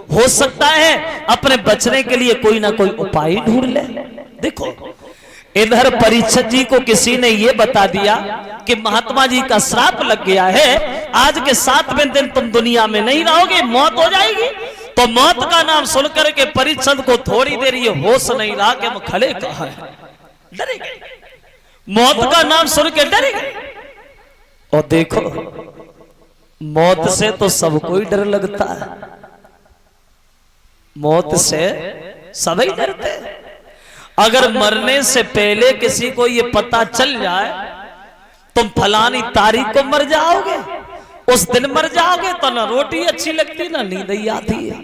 हो सकता है अपने बचने के लिए कोई ना कोई उपाय ढूंढ ले। देखो इधर परीक्षित जी को किसी ने यह बता दिया कि महात्मा जी का श्राप लग गया है, आज के 7वें दिन तुम दुनिया में नहीं रहोगे, मौत हो जाएगी। तो मौत का नाम सुनकर के परीक्षित को थोड़ी देर ये होश नहीं रहा कि हम खड़े कहां हैं, डरे गए, मौत का नाम सुन के डरे गए। और देखो मौत से तो सबको ही डर लगता है, मौत से सभी डरते हैं। अगर मरने से पहले किसी को ये पता चल जाए तुम फलानी तारीख को मर जाओगे, उस दिन मर जाओगे, तो ना रोटी अच्छी लगती ना नींद ही आती है।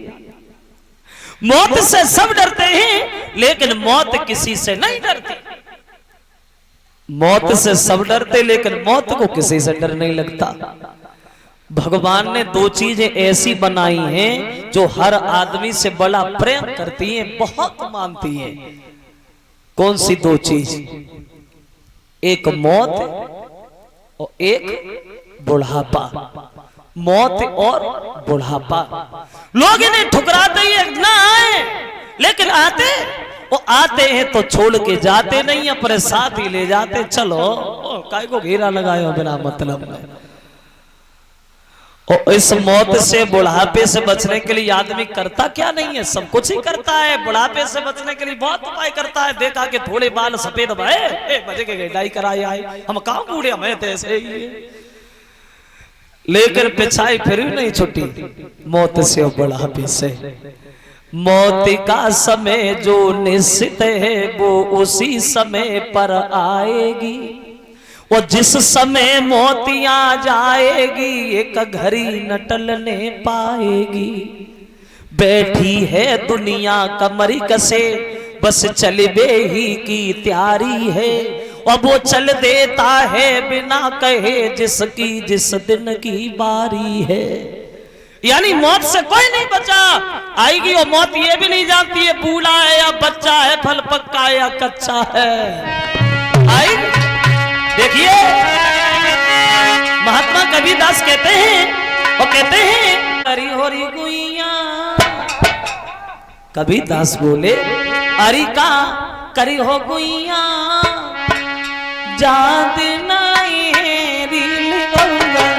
मौत से सब डरते हैं लेकिन मौत किसी से नहीं डरती। मौत से सब डरते लेकिन मौत को किसी से डर नहीं लगता। भगवान ने 2 चीजें ऐसी बनाई हैं जो हर आदमी से बड़ा प्रेम करती हैं, बहुत मानती हैं। कौन सी 2 चीज? एक मौत और एक बुढ़ापा। मौत और बुढ़ापा। लोग इन्हें ठुकराते ही ना आए, लेकिन आते, वो आते हैं तो छोड़ के जाते नहीं, अपने साथ ही ले जाते। चलो काय को घेरा लगाए बिना मतलब में। और इस मौत से बुढ़ापे से बचने के लिए आदमी करता क्या नहीं है, सब कुछ ही करता है। बुढ़ापे से बचने के लिए बहुत उपाय करता है। देखा कि थोड़े बाल सफेद भाई बजे के डाई कराए आए, हम कहां बूढ़े, हमें तो ऐसे ही। लेकिन पिछाई फिर भी नहीं छुट्टी मौत से और बुढ़ापे से। मौत का समय जो निश्चित है वो उसी समय पर आएगी, वो जिस समय मोतियां जाएगी एक घड़ी न टलने पाएगी। बैठी है दुनिया कमरी कसे, बस चलबे ही की तैयारी है, और वो चल देता है बिना कहे जिसकी जिस दिन की बारी है। यानी मौत से कोई नहीं बचा, आएगी। और मौत ये भी नहीं जानती है बूढ़ा है या बच्चा है, फल पक्का है या कच्चा है, आएगी। देखिए महात्मा कबीरदास कहते हैं, और कहते हैं अरी होरी गुइया। कबीरदास बोले अरी का करी हो गुइया, जाद नाई रील गौगा।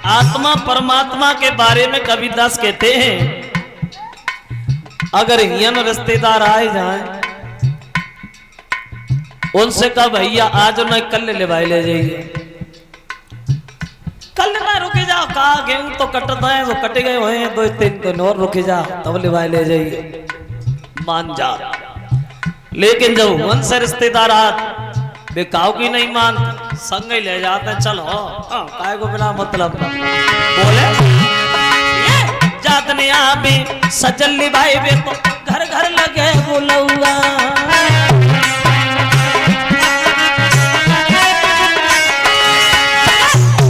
आत्मा परमात्मा के बारे में कबीरदास कहते हैं, अगर हियन रिश्तेदार आए जाए उनसे कहा भैया आज न कल ले भाई ले जाइए, कल ना रुके जाओ, कहा गेहूं तो कटता है, वो कटे गए हुए हैं 2-3 दिन और रुके जा, तब ले भाई ले जाइए, मान जा। लेकिन जब उनसे रिश्तेदार बेकाव की नहीं मान, संग ही ले जाते, चलो काय को बिना मतलब बोले जातने आबे सजल निभाए बे तो घर घर लगे बोलौआ।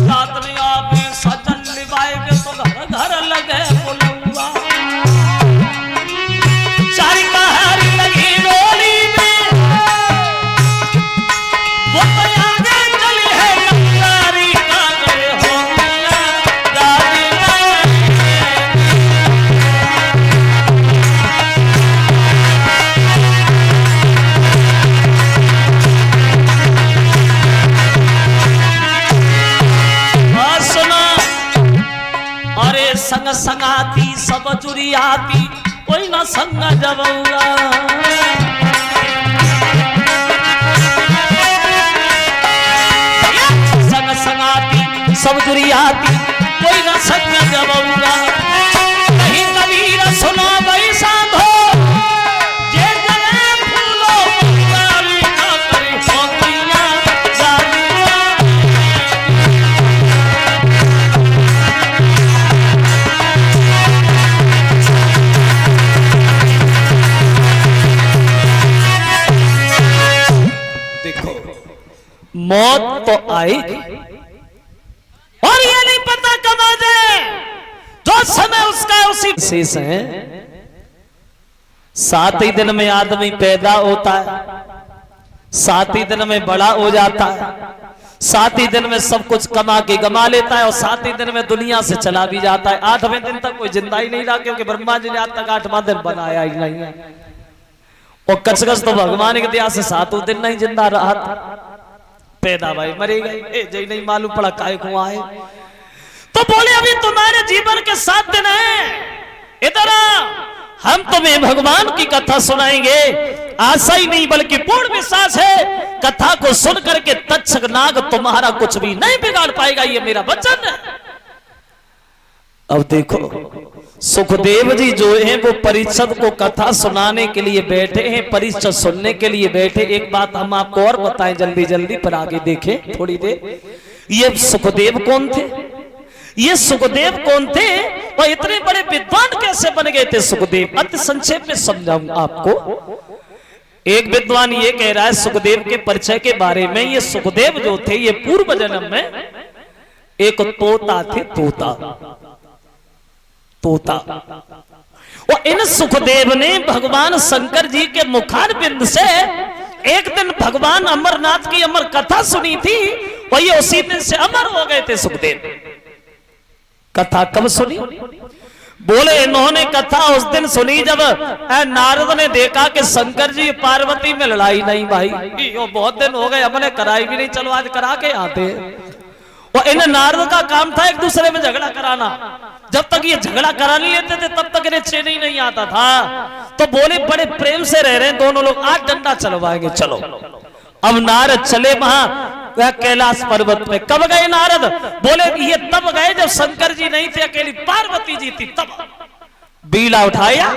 जातने आबे सजल निभाए बे तो घर घर लगे बोलौआ। चारी कहारी लगी डोली में, वो तो आगे चली है नंगारी का करे हो गया गाड़ी। सुना अरे संग संगाती सब जुरियाती कोई ना संग जबौआ। सब दुरियाती कोई ना संग जबौआ। कहीं कबीर सुनो भाई साधो, जे जले फूलो मंगारी ना करे होतिया जानिया। देखो मौत तो आएगी और ये नहीं पता कब आ जाए। दिन शेष हैं। 7 ही दिन में आदमी पैदा होता है, 7 ही दिन में बड़ा हो जाता है, 7 ही दिन में सब कुछ कमा के गमा लेता है और 7 ही दिन में दुनिया से चला भी जाता है। 8वें दिन तक कोई जिंदा ही नहीं रहा, क्योंकि ब्रह्मा जी ने आज तक 8वां दिन बनाया ही नहीं है। और कचकच तो भगवान की दया से 7वें दिन नहीं जिंदा रहा था, पैदा भाई मरे गए, जय नहीं मालूम पड़ा काय को आए। तो बोले अभी तुम्हारे जीवन के 7 दिन हैं, इधर हम तुम्हें भगवान की कथा सुनाएंगे। आशा ही नहीं बल्कि पूर्ण विश्वास है, कथा को सुन करके तक्षक नाग तुम्हारा कुछ भी नहीं बिगाड़ पाएगा, ये मेरा वचन है। अब देखो सुखदेव जी जो हैं वो परीक्षित को कथा सुनाने के लिए बैठे हैं, परीक्षित सुनने के लिए बैठे। एक बात हम आपको और बताएं जल्दी जल्दी, पर आगे देखें थोड़ी देर। ये सुखदेव कौन थे? ये सुखदेव कौन थे और इतने बड़े विद्वान कैसे बन गए थे सुखदेव? अति संक्षेप में समझाऊंगा आपको। एक विद्वान ये कह रहा है सुखदेव के परिचय के बारे में, ये सुखदेव जो थे ये पूर्व जन्म में एक तोता थे, तोता। और इन सुखदेव ने भगवान शंकर जी के मुखारबिंद से एक दिन भगवान अमरनाथ की अमर कथा सुनी थी और ये उसी दिन से अमर हो गए थे सुखदेव। कथा कब सुनी? बोले इन्होंने कथा उस दिन सुनी जब नारद ने देखा कि शंकर जी पार्वती में लड़ाई नहीं भाई, यो बहुत दिन हो गए हमने कराई भी नहीं, चलो आज करा के आते हैं। और इन नारद का काम था एक दूसरे में झगड़ा कराना, जब तक ये झगड़ा करा नहीं लेते थे तब तक इन्हें चैन ही नहीं आता था। तो बोले बड़े प्रेम से रह रहे हैं दोनों लोग, आज डंडा चलवाएंगे चलो। अब नारद चले वहां कैलाश पर्वत पे। कब गए नारद? बोले ये तब गए जब शंकर जी नहीं थे, अकेली पार्वती जी थी। तब बीड़ा उठाया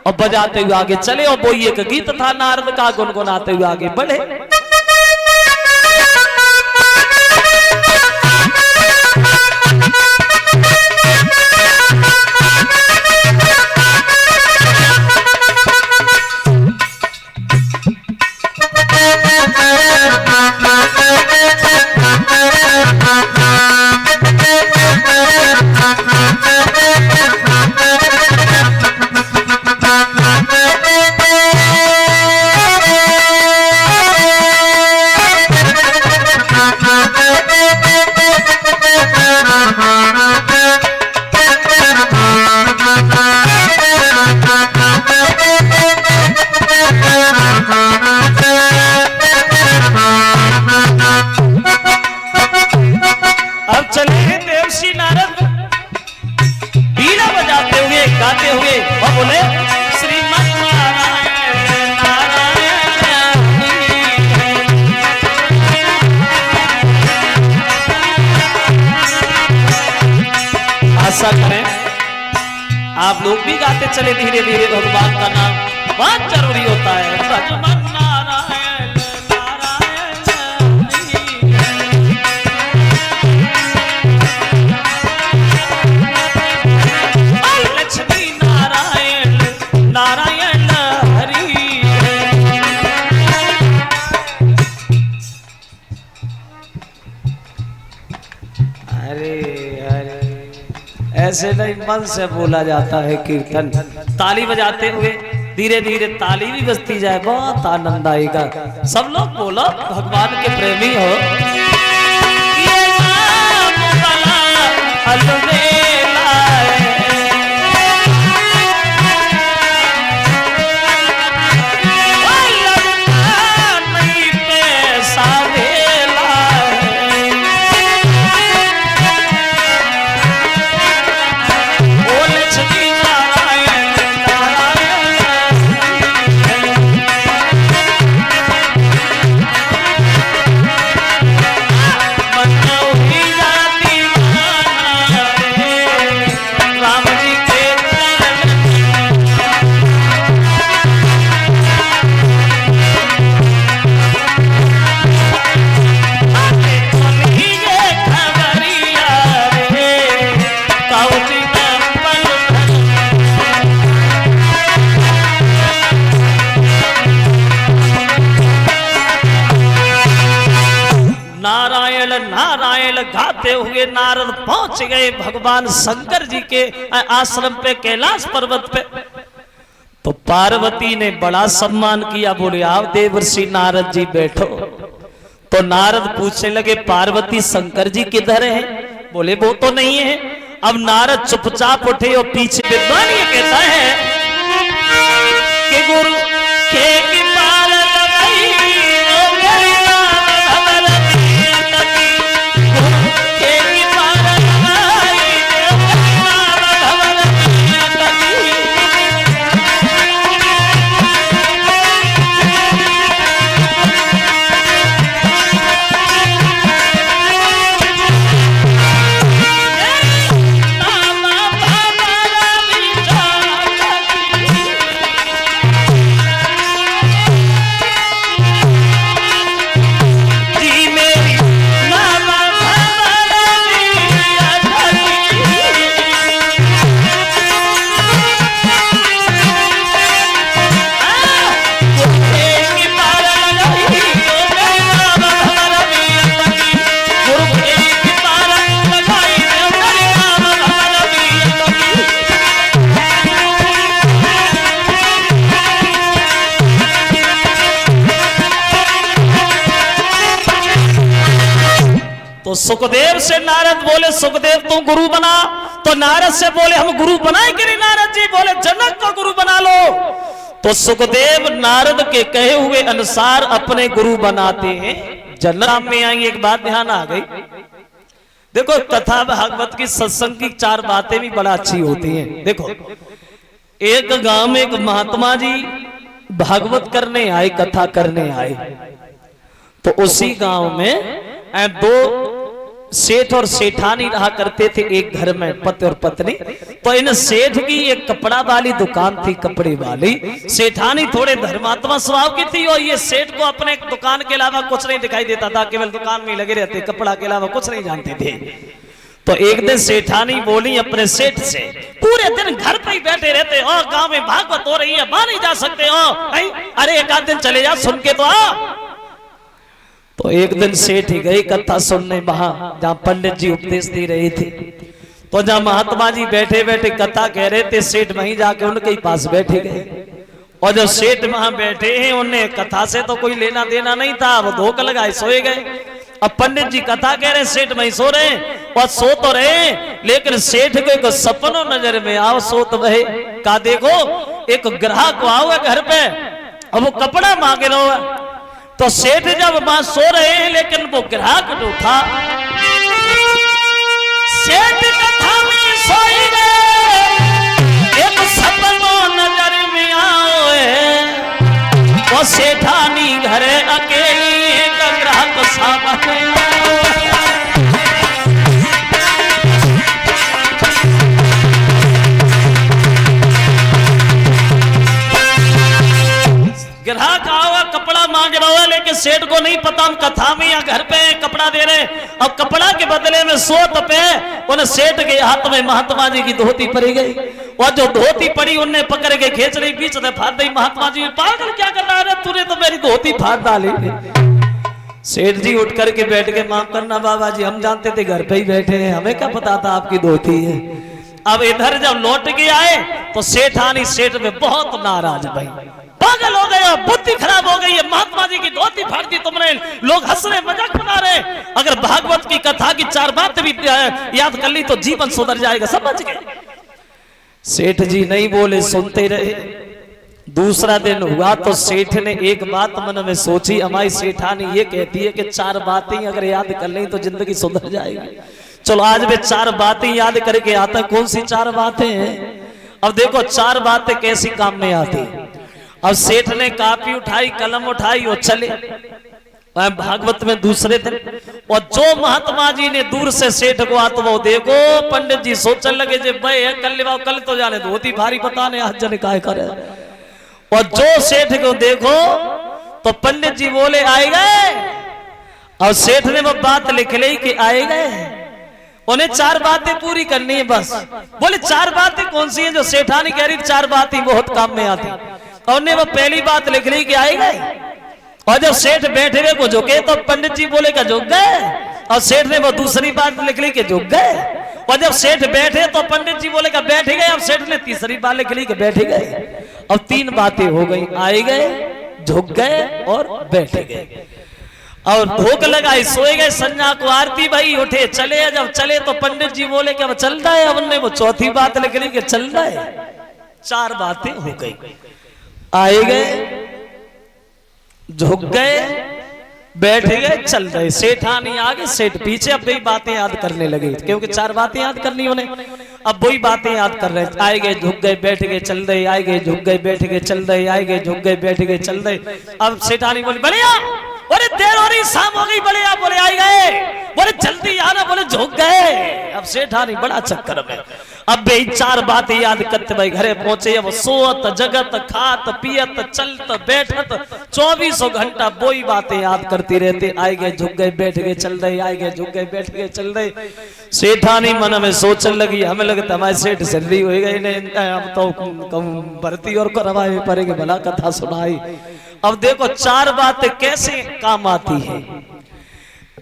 और बजाते हुए आगे चले, और वो एक गीत था नारद का, गुनगुनाते हुए आगे बढ़े। आप लोग भी गाते चले धीरे धीरे भगवान का नाम, बहुत जरूरी होता है। भगवान नारायण नारायण लक्ष्मी नारायण नारायण हरि। अरे अरे ऐसे नहीं मन से बोला जाता है कीर्तन। ताली बजाते हुए धीरे धीरे ताली भी बजती जाए, बहुत आनंद आएगा। सब लोग बोलो भगवान के प्रेमी हो। ये बढ़ते हुए नारद पहुंच गए भगवान शंकर जी के आश्रम पे, कैलाश पर्वत पे। तो पार्वती ने बड़ा सम्मान किया, बोले आप देवर्षि नारद जी बैठो। तो नारद पूछने लगे पार्वती शंकर जी किधर है? बोले वो तो नहीं है। अब नारद चुपचाप उठे और पीछे विद्वान ये कहता है कि गुरु के कृपाल लगाई तो सुखदेव से नारद बोले सुखदेव तू गुरु बना। तो नारद से बोले हम गुरु बनाए कि नहीं? नारद जी बोले जनक को गुरु बना लो। तो सुखदेव नारद के कहे हुए अनुसार अपने गुरु बनाते हैं। जनक में आई एक बात ध्यान आ गई, देखो कथा भागवत की सत्संग की 4 बातें भी बड़ा अच्छी होती हैं। देखो एक गांव में एक महात्मा जी भागवत करने आए, कथा करने आए। तो उसी गांव में 2 सेठ और सेठानी रहा करते थे एक घर में, पति और पत्नी। तो इन सेठ की एक कपड़ा वाली दुकान थी, कपड़े वाली। सेठानी थोड़े धर्मात्मा स्वभाव की थी और ये सेठ को अपने दुकान के अलावा कुछ नहीं दिखाई देता था, केवल दुकान में लगे रहते, कपड़ा के अलावा कुछ नहीं जानते थे। तो एक दिन सेठानी बोली अपने सेठ से, पूरे दिन घर पे ही बैठे रहते हो, गांव में भागवत हो रही है, वहां नहीं जा सकते हो? अरे एक आध दिन चले जा, सुन के तो आ। तो एक दिन सेठ ही गए कथा सुनने वहां जहां पंडित जी उपदेश दे रहे थे। तो जहां महात्मा जी बैठे बैठे कथा कह रहे थे, सेठ वहीं जाके उनके ही पास बैठे गए। और जब सेठ वहां बैठे हैं, उन्हें कथा से तो कोई लेना देना नहीं था, वो धोख लगाए सोए गए। अब पंडित जी कथा कह रहे, सेठ वहीं सो रहे और सो तो रहे, लेकिन सेठ को एक सपनों नजर में आओ, सो तो वहे का देखो एक ग्राहक आओ घर पे, अब वो कपड़ा मांगे रहो। तो सेठ जब वहां सो रहे हैं, लेकिन वो ग्राहक उठा, सेठ कथा में सोई गए, एक सपनों नजर में आओ, वो सेठानी घर अकेली, एक ग्राहक सामने ग्राहक आओ, कपड़ा मांग रहा है, लेकिन सेठ को नहीं पता हम कथा में या घर पे कपड़ा दे रहे। अब कपड़ा के बदले में सोत पे उन्हें सेठ के हाथ में महात्मा जी की धोती पड़ी गई, और जो धोती पड़ी उन्हें पकड़ के खींच रही, बीच में फाड़ दी। महात्मा जी पागल क्या कर रहा है, तूने तो मेरी धोती फाड़ डाली। सेठ जी उठ करके बैठ के, माफ करना बाबा जी, हम जानते थे घर पे ही बैठे हैं, हमें क्या पता था आपकी धोती है। अब इधर जब लौट के आए तो सेठानी सेठ में बहुत नाराज, भाई पागल हो गए, बुद्धि खराब हो गई है, महात्मा जी की धोती फाड़ दी तुमने, लोग हंस रहे, मजाक बना रहे। अगर भागवत की कथा की 4 बातें भी याद कर ली तो जीवन सुधर जाएगा, समझ गए? सेठ जी नहीं बोले, सुनते रहे। दूसरा दिन हुआ तो सेठ ने एक बात मन में सोची, हमारी सेठानी ये कहती है कि 4 बातें अगर याद कर लें तो जिंदगी सुधर जाएगी। चलो आज वे 4 बातें याद करके आता। कौन सी 4 बातें हैं? अब देखो 4 बातें कैसी काम में आती। अब सेठ ने कापी उठाई, कलम उठाई और चले भागवत में दूसरे दिन। और जो महात्मा जी ने दूर से सेठ को आते वो देखो, पंडित जी सोचने लगे जे भाई कल तो जाने धोती भारी बताने आज जन काय करे। और जो सेठ को देखो तो पंडित जी बोले आए गए। और सेठ ने वो बात लिख ली कि आए गए, उन्हें 4 बातें पूरी करनी है बस। बोले 4 बातें कौन सी है? जो सेठानी कह रही 4 बातें बहुत काम में आती। और उन्हें वो पहली बात लिख ली कि आए गए। और जब सेठ बैठे हुए को झुके तो पंडित जी बोले का झुक गए। और सेठ ने वो दूसरी बात लिख ली कि झुक गए। और जब सेठ बैठे तो पंडित जी बोले कि बैठ गए। अब सेठ ने तीसरी बात लिख ली कि बैठ गए। अब 3 बातें हो गई, आए गए, झुक गए और बैठ गए। और भूख लगाई, सोए गए। संध्या को आरती भाई उठे चले। जब चले तो पंडित जी बोले कि अब चलना है। अब ने वो चौथी बात लिख ली कि चलना है। 4 बातें हो गई, आए गए, झुक गए, बैठ गए, चल रहे। सेठानी आगे, सेठ पीछे। अब वही बातें याद करने लगे क्योंकि 4 बातें याद करनी उन्हें। अब वही बातें याद कर रहे। आए गए, झुक गए, बैठ गए, चल रहे। आए गए, झुक गए, बैठ गए, चल रहे। आए गए, झुक गए, बैठ गए, चल रहे। अब सेठानी बोली बढ़िया, बोले देर हो रही, शाम हो गई। बढ़िया, बोले आए गए, बोले जल्दी आना, बोले झुक गए। अब सेठानी बड़ा चक्कर में। अब भाई 4 बातें याद करते भाई घरे पहुंचे। अब सोत जगत, खात पियत, चलत बैठत, 24 घंटा वही बातें याद करती रहते। आए गए, झुक गए, बैठ गए, चल रहे। आए गए, झुक गए, बैठ गए, चल रहे। सेठानी मन में सोचने लगी, हमें लगता हमारे सेठ सैलरी हो गई नहीं, अब तो भर्ती और करवाए पड़ेगी, भला कथा सुनाई। अब देखो 4 बातें कैसे काम आती है।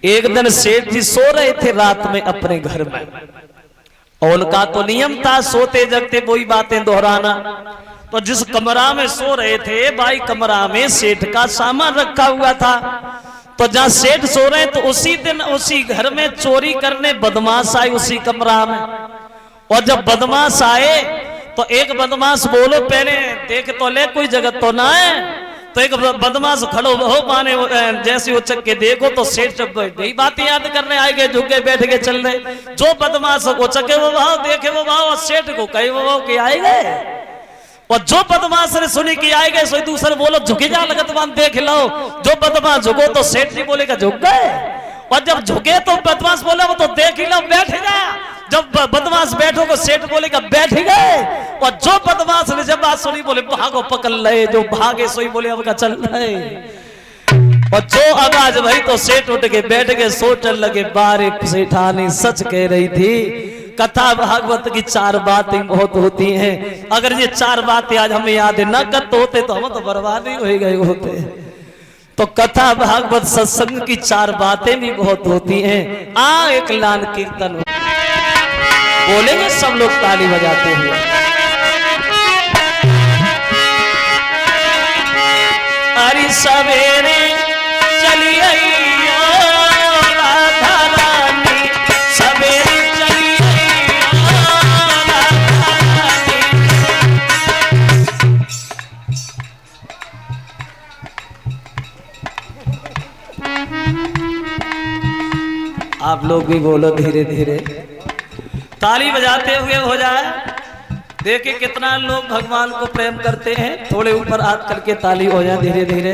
एक दिन सेठ जी सो रहे थे रात में अपने घर में, और उनका तो नियम था सोते जगते वही बातें दोहराना। तो जिस कमरा में सो रहे थे भाई, कमरा में सेठ का सामान रखा हुआ था। तो जहां सेठ सो रहे तो उसी दिन उसी घर में चोरी करने बदमाश आए उसी कमरा में। और जब बदमाश आए तो एक बदमाश बोलो पहले देख तो ले कोई जगह तो ना है। तो एक बदमाश खड़ो हो माने जैसे उचक के देखो तो सेठ जब यही बातें याद करने आए गए, झुक गए, बैठ गए, चल रहे। जो बदमाश को चके वो भाव, देखे वो भाव, और सेठ को कहे वो भाव के आए गए। और जो बदमाश ने सुनी कि आए गए, सो दूसरे बोलो झुके जा लगत मान देख लो। जो बदमाश झुको तो सेठ जी बोले का झुक गए। और जब झुके तो बदमाश बोला वो तो देख ही लो, बैठ जा। जब बदमाश बैठो को सेठ बोले का बैठ गए। और जो बदमाश ने जब बात सुनी बोले भागो पकड़ ले। जो भागे सोई बोले अब का चल रहे। और जो आवाज भाई तो सेठ उठ के बैठ गए, सोचने लगे बारे सेठानी सच कह रही थी। कथा भागवत की 4 बातें बहुत होती हैं। अगर ये 4 बातें आज हमें याद न करते होते तो हम तो बर्बाद ही हो गए होते। तो कथा भागवत सत्संग की 4 बातें भी बहुत होती हैं। एक लान कीर्तन बोलेंगे सब लोग ताली बजाते हुए। हरि सवेरे चली आई राधा रानी, सवेरे चली राधा रानी। आप लोग भी बोलो धीरे धीरे, ताली बजाते हुए हो जाए। देखिए कितना लोग भगवान को प्रेम करते हैं। थोड़े ऊपर हाथ करके ताली हो जाए धीरे धीरे।